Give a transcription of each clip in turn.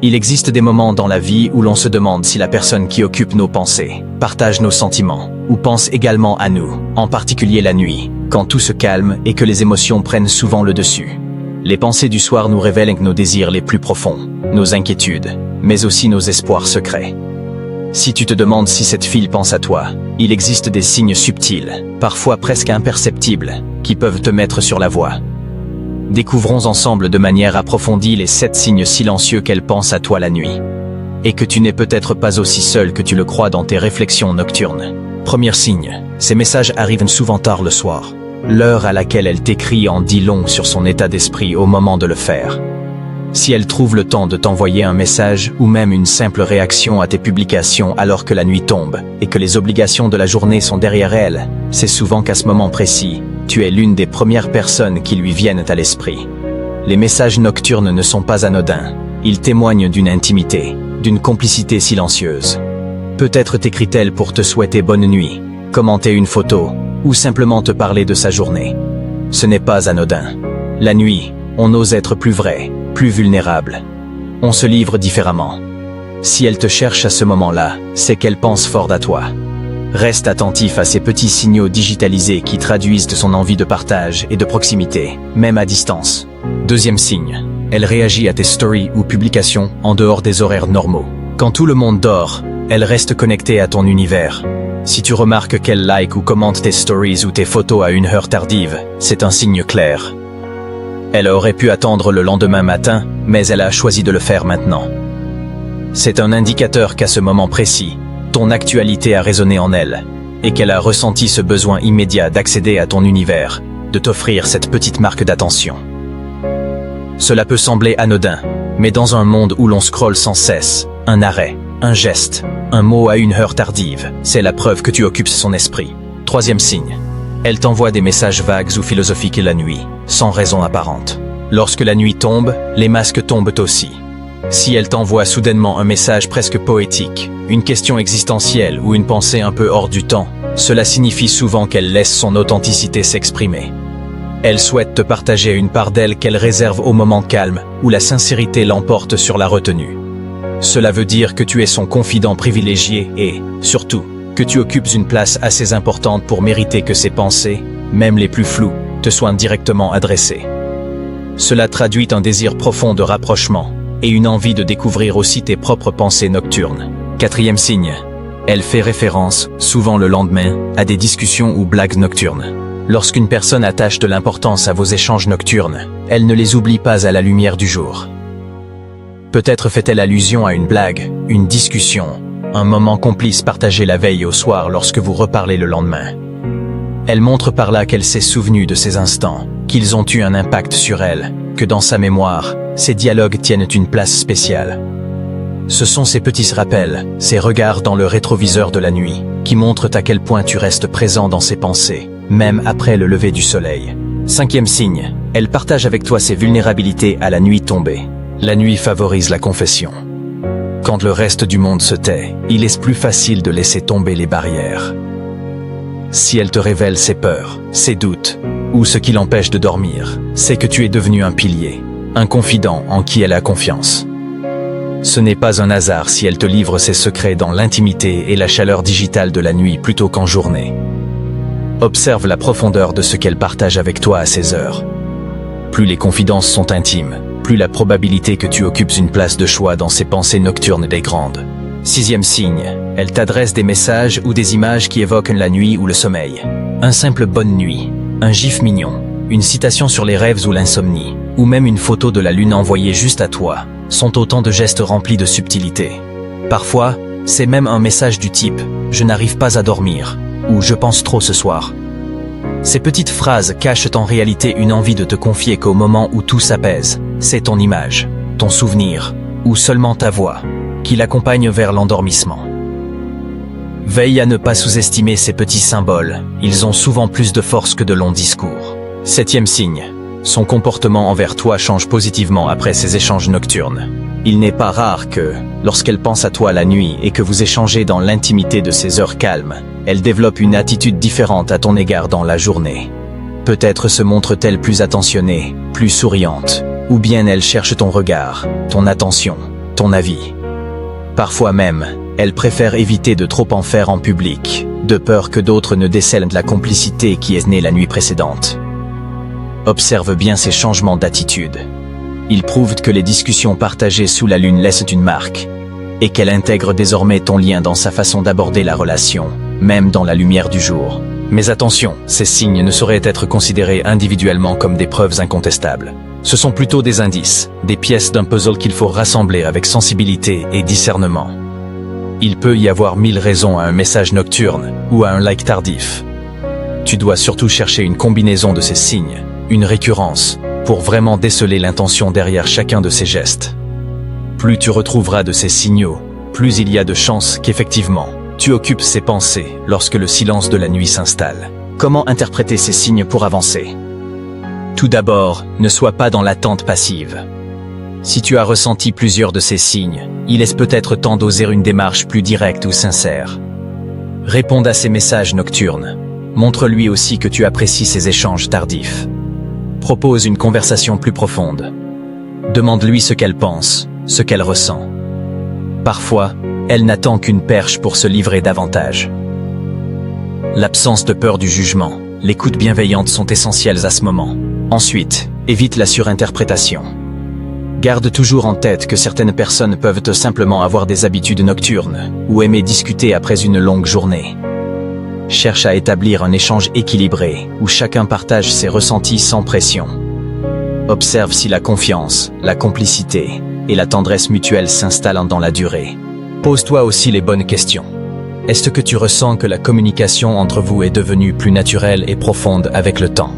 Il existe des moments dans la vie où l'on se demande si la personne qui occupe nos pensées partage nos sentiments ou pense également à nous, en particulier la nuit, quand tout se calme et que les émotions prennent souvent le dessus. Les pensées du soir nous révèlent nos désirs les plus profonds, nos inquiétudes, mais aussi nos espoirs secrets. Si tu te demandes si cette fille pense à toi, il existe des signes subtils, parfois presque imperceptibles, qui peuvent te mettre sur la voie. Découvrons ensemble de manière approfondie les 7 signes silencieux qu'elle pense à toi la nuit. Et que tu n'es peut-être pas aussi seul que tu le crois dans tes réflexions nocturnes. Premier signe, ces messages arrivent souvent tard le soir. L'heure à laquelle elle t'écrit en dit long sur son état d'esprit au moment de le faire. Si elle trouve le temps de t'envoyer un message ou même une simple réaction à tes publications alors que la nuit tombe et que les obligations de la journée sont derrière elle, c'est souvent qu'à ce moment précis, tu es l'une des premières personnes qui lui viennent à l'esprit. Les messages nocturnes ne sont pas anodins. Ils témoignent d'une intimité, d'une complicité silencieuse. Peut-être t'écrit-elle pour te souhaiter bonne nuit, commenter une photo ou simplement te parler de sa journée. Ce n'est pas anodin. La nuit, on ose être plus vrai, plus vulnérable. On se livre différemment. Si elle te cherche à ce moment-là, c'est qu'elle pense fort à toi. Reste attentif à ces petits signaux digitalisés qui traduisent son envie de partage et de proximité, même à distance. Deuxième signe, elle réagit à tes stories ou publications en dehors des horaires normaux. Quand tout le monde dort, elle reste connectée à ton univers. Si tu remarques qu'elle like ou commente tes stories ou tes photos à une heure tardive, c'est un signe clair. Elle aurait pu attendre le lendemain matin, mais elle a choisi de le faire maintenant. C'est un indicateur qu'à ce moment précis, ton actualité a résonné en elle, et qu'elle a ressenti ce besoin immédiat d'accéder à ton univers, de t'offrir cette petite marque d'attention. Cela peut sembler anodin, mais dans un monde où l'on scrolle sans cesse, un arrêt, un geste, un mot à une heure tardive, c'est la preuve que tu occupes son esprit. Troisième signe. Elle t'envoie des messages vagues ou philosophiques la nuit, sans raison apparente. Lorsque la nuit tombe, les masques tombent aussi. Si elle t'envoie soudainement un message presque poétique, une question existentielle ou une pensée un peu hors du temps, cela signifie souvent qu'elle laisse son authenticité s'exprimer. Elle souhaite te partager une part d'elle qu'elle réserve au moment calme, où la sincérité l'emporte sur la retenue. Cela veut dire que tu es son confident privilégié et, surtout, que tu occupes une place assez importante pour mériter que ses pensées, même les plus floues, te soient directement adressées. Cela traduit un désir profond de rapprochement et une envie de découvrir aussi tes propres pensées nocturnes. Quatrième signe. Elle fait référence, souvent le lendemain, à des discussions ou blagues nocturnes. Lorsqu'une personne attache de l'importance à vos échanges nocturnes, elle ne les oublie pas à la lumière du jour. Peut-être fait-elle allusion à une blague, une discussion, un moment complice partagé la veille au soir lorsque vous reparlez le lendemain. Elle montre par là qu'elle s'est souvenue de ces instants, qu'ils ont eu un impact sur elle, que dans sa mémoire, ces dialogues tiennent une place spéciale. Ce sont ces petits rappels, ces regards dans le rétroviseur de la nuit, qui montrent à quel point tu restes présent dans ses pensées, même après le lever du soleil. Cinquième signe, elle partage avec toi ses vulnérabilités à la nuit tombée. La nuit favorise la confession. Quand le reste du monde se tait, il est plus facile de laisser tomber les barrières. Si elle te révèle ses peurs, ses doutes, ou ce qui l'empêche de dormir, c'est que tu es devenu un pilier, un confident en qui elle a confiance. Ce n'est pas un hasard si elle te livre ses secrets dans l'intimité et la chaleur digitale de la nuit plutôt qu'en journée. Observe la profondeur de ce qu'elle partage avec toi à ces heures. Plus les confidences sont intimes, plus la probabilité que tu occupes une place de choix dans ses pensées nocturnes est grande. Sixième signe, elle t'adresse des messages ou des images qui évoquent la nuit ou le sommeil. Un simple bonne nuit, un gif mignon, une citation sur les rêves ou l'insomnie, ou même une photo de la lune envoyée juste à toi, sont autant de gestes remplis de subtilité. Parfois, c'est même un message du type « Je n'arrive pas à dormir » ou « Je pense trop ce soir ». Ces petites phrases cachent en réalité une envie de te confier qu'au moment où tout s'apaise, c'est ton image, ton souvenir, ou seulement ta voix, qui l'accompagne vers l'endormissement. Veille à ne pas sous-estimer ces petits symboles, ils ont souvent plus de force que de longs discours. Septième signe, son comportement envers toi change positivement après ces échanges nocturnes. Il n'est pas rare que, lorsqu'elle pense à toi la nuit et que vous échangez dans l'intimité de ces heures calmes, elle développe une attitude différente à ton égard dans la journée. Peut-être se montre-t-elle plus attentionnée, plus souriante, ou bien elle cherche ton regard, ton attention, ton avis. Parfois même, elle préfère éviter de trop en faire en public, de peur que d'autres ne décèlent de la complicité qui est née la nuit précédente. Observe bien ces changements d'attitude. Ils prouvent que les discussions partagées sous la lune laissent une marque, et qu'elle intègre désormais ton lien dans sa façon d'aborder la relation, même dans la lumière du jour. Mais attention, ces signes ne sauraient être considérés individuellement comme des preuves incontestables. Ce sont plutôt des indices, des pièces d'un puzzle qu'il faut rassembler avec sensibilité et discernement. Il peut y avoir 1000 raisons à un message nocturne ou à un like tardif. Tu dois surtout chercher une combinaison de ces signes, une récurrence, pour vraiment déceler l'intention derrière chacun de ces gestes. Plus tu retrouveras de ces signaux, plus il y a de chances qu'effectivement, tu occupes ses pensées lorsque le silence de la nuit s'installe. Comment interpréter ces signes pour avancer? Tout d'abord, ne sois pas dans l'attente passive. Si tu as ressenti plusieurs de ces signes, il est peut-être temps d'oser une démarche plus directe ou sincère. Réponds à ces messages nocturnes. Montre-lui aussi que tu apprécies ces échanges tardifs. Propose une conversation plus profonde. Demande-lui ce qu'elle pense, ce qu'elle ressent. Parfois, elle n'attend qu'une perche pour se livrer davantage. L'absence de peur du jugement, l'écoute bienveillante sont essentielles à ce moment. Ensuite, évite la surinterprétation. Garde toujours en tête que certaines personnes peuvent simplement avoir des habitudes nocturnes ou aimer discuter après une longue journée. Cherche à établir un échange équilibré où chacun partage ses ressentis sans pression. Observe si la confiance, la complicité et la tendresse mutuelle s'installent dans la durée. Pose-toi aussi les bonnes questions. Est-ce que tu ressens que la communication entre vous est devenue plus naturelle et profonde avec le temps?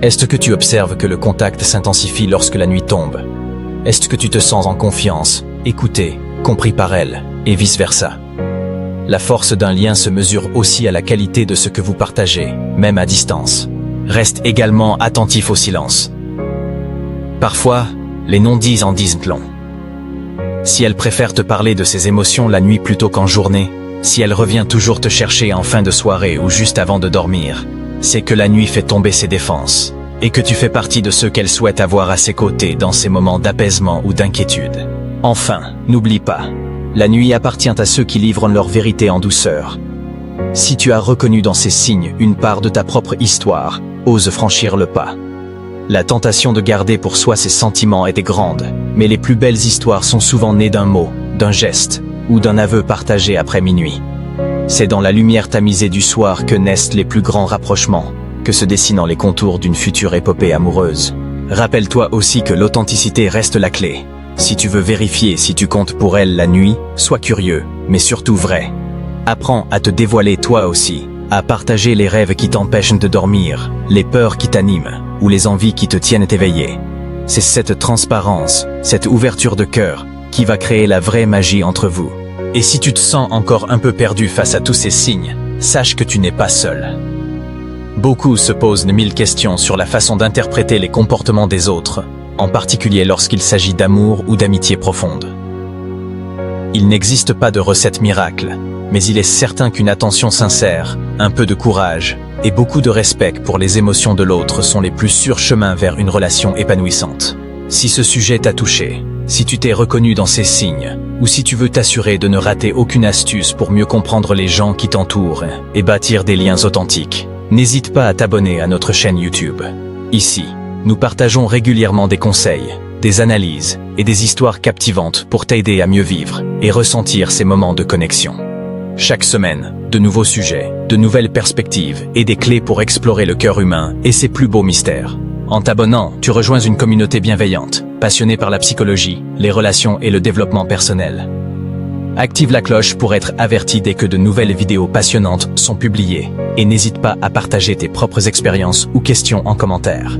Est-ce que tu observes que le contact s'intensifie lorsque la nuit tombe? Est-ce que tu te sens en confiance, écouté, compris par elle, et vice-versa? La force d'un lien se mesure aussi à la qualité de ce que vous partagez, même à distance. Reste également attentif au silence. Parfois, les non-dits en disent long. Si elle préfère te parler de ses émotions la nuit plutôt qu'en journée, si elle revient toujours te chercher en fin de soirée ou juste avant de dormir, c'est que la nuit fait tomber ses défenses, et que tu fais partie de ceux qu'elle souhaite avoir à ses côtés dans ces moments d'apaisement ou d'inquiétude. Enfin, n'oublie pas, la nuit appartient à ceux qui livrent leur vérité en douceur. Si tu as reconnu dans ces signes une part de ta propre histoire, ose franchir le pas. La tentation de garder pour soi ses sentiments est grande, mais les plus belles histoires sont souvent nées d'un mot, d'un geste, ou d'un aveu partagé après minuit. C'est dans la lumière tamisée du soir que naissent les plus grands rapprochements, que se dessinent les contours d'une future épopée amoureuse. Rappelle-toi aussi que l'authenticité reste la clé. Si tu veux vérifier si tu comptes pour elle la nuit, sois curieux, mais surtout vrai. Apprends à te dévoiler toi aussi, à partager les rêves qui t'empêchent de dormir, les peurs qui t'animent, ou les envies qui te tiennent éveillé. C'est cette transparence, cette ouverture de cœur, qui va créer la vraie magie entre vous. Et si tu te sens encore un peu perdu face à tous ces signes, sache que tu n'es pas seul. Beaucoup se posent 1000 questions sur la façon d'interpréter les comportements des autres, en particulier lorsqu'il s'agit d'amour ou d'amitié profonde. Il n'existe pas de recette miracle, mais il est certain qu'une attention sincère, un peu de courage et beaucoup de respect pour les émotions de l'autre sont les plus sûrs chemins vers une relation épanouissante. Si ce sujet t'a touché, si tu t'es reconnu dans ces signes, ou si tu veux t'assurer de ne rater aucune astuce pour mieux comprendre les gens qui t'entourent et bâtir des liens authentiques, n'hésite pas à t'abonner à notre chaîne YouTube. Ici, nous partageons régulièrement des conseils, des analyses et des histoires captivantes pour t'aider à mieux vivre et ressentir ces moments de connexion. Chaque semaine, de nouveaux sujets, de nouvelles perspectives et des clés pour explorer le cœur humain et ses plus beaux mystères. En t'abonnant, tu rejoins une communauté bienveillante, passionnée par la psychologie, les relations et le développement personnel. Active la cloche pour être averti dès que de nouvelles vidéos passionnantes sont publiées et n'hésite pas à partager tes propres expériences ou questions en commentaire.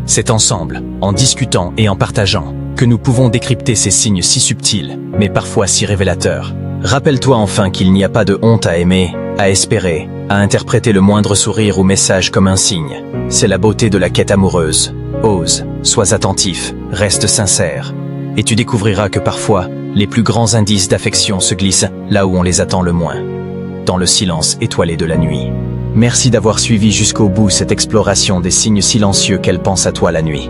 C'est ensemble, en discutant et en partageant, que nous pouvons décrypter ces signes si subtils, mais parfois si révélateurs. Rappelle-toi enfin qu'il n'y a pas de honte à aimer, à espérer, à interpréter le moindre sourire ou message comme un signe. C'est la beauté de la quête amoureuse. Ose, sois attentif, reste sincère. Et tu découvriras que parfois, les plus grands indices d'affection se glissent là où on les attend le moins. Dans le silence étoilé de la nuit. Merci d'avoir suivi jusqu'au bout cette exploration des signes silencieux qu'elle pense à toi la nuit.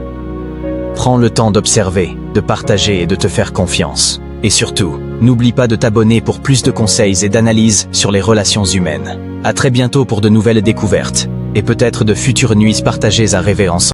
Prends le temps d'observer, de partager et de te faire confiance. Et surtout, n'oublie pas de t'abonner pour plus de conseils et d'analyses sur les relations humaines. À très bientôt pour de nouvelles découvertes, et peut-être de futures nuits partagées à rêver ensemble.